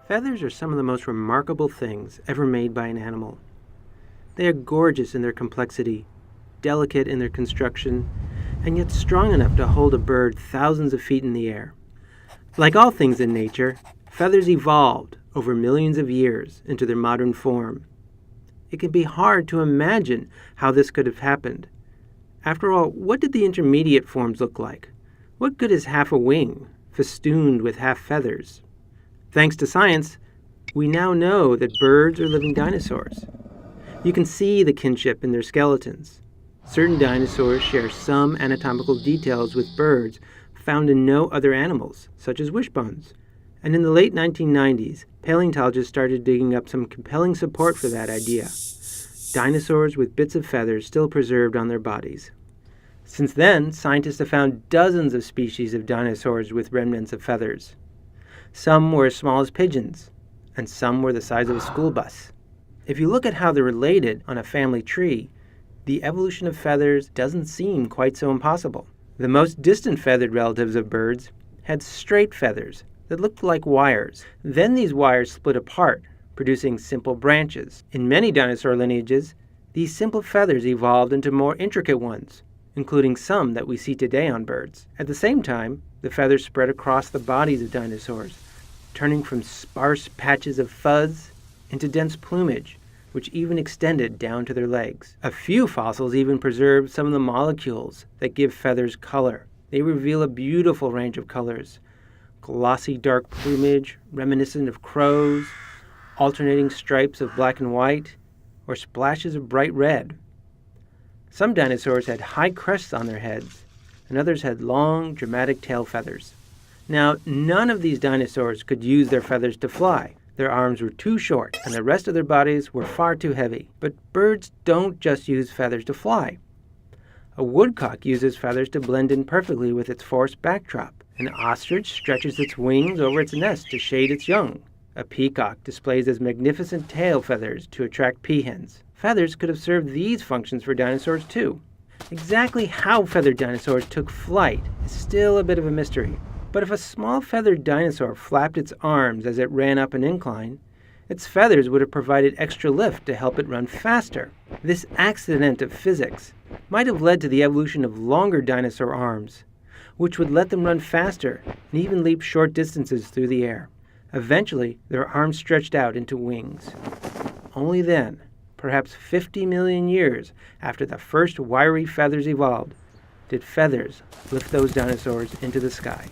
Feathers are some of the most remarkable things ever made by an animal. They are gorgeous in their complexity, delicate in their construction, and yet strong enough to hold a bird thousands of feet in the air. Like all things in nature, feathers evolved over millions of years into their modern form. It can be hard to imagine how this could have happened. After all, what did the intermediate forms look like? What good is half a wing, festooned with half feathers? Thanks to science, we now know that birds are living dinosaurs. You can see the kinship in their skeletons. Certain dinosaurs share some anatomical details with birds found in no other animals, such as wishbones. And in the late 1990s, paleontologists started digging up some compelling support for that idea. Dinosaurs with bits of feathers still preserved on their bodies. Since then, scientists have found dozens of species of dinosaurs with remnants of feathers. Some were as small as pigeons, and some were the size of a school bus. If you look at how they're related on a family tree, the evolution of feathers doesn't seem quite so impossible. The most distant feathered relatives of birds had straight feathers that looked like wires. Then these wires split apart, producing simple branches. In many dinosaur lineages, these simple feathers evolved into more intricate ones, including some that we see today on birds. At the same time, the feathers spread across the bodies of dinosaurs, turning from sparse patches of fuzz into dense plumage, which even extended down to their legs. A few fossils even preserve some of the molecules that give feathers color. They reveal a beautiful range of colors: glossy dark plumage, reminiscent of crows, alternating stripes of black and white, or splashes of bright red. Some dinosaurs had high crests on their heads, and others had long, dramatic tail feathers. Now, none of these dinosaurs could use their feathers to fly. Their arms were too short, and the rest of their bodies were far too heavy. But birds don't just use feathers to fly. A woodcock uses feathers to blend in perfectly with its forest backdrop. An ostrich stretches its wings over its nest to shade its young. A peacock displays its magnificent tail feathers to attract peahens. Feathers could have served these functions for dinosaurs too. Exactly how feathered dinosaurs took flight is still a bit of a mystery. But if a small feathered dinosaur flapped its arms as it ran up an incline, its feathers would have provided extra lift to help it run faster. This accident of physics might have led to the evolution of longer dinosaur arms, which would let them run faster and even leap short distances through the air. Eventually, their arms stretched out into wings. Only then, perhaps 50 million years after the first wiry feathers evolved, did feathers lift those dinosaurs into the sky.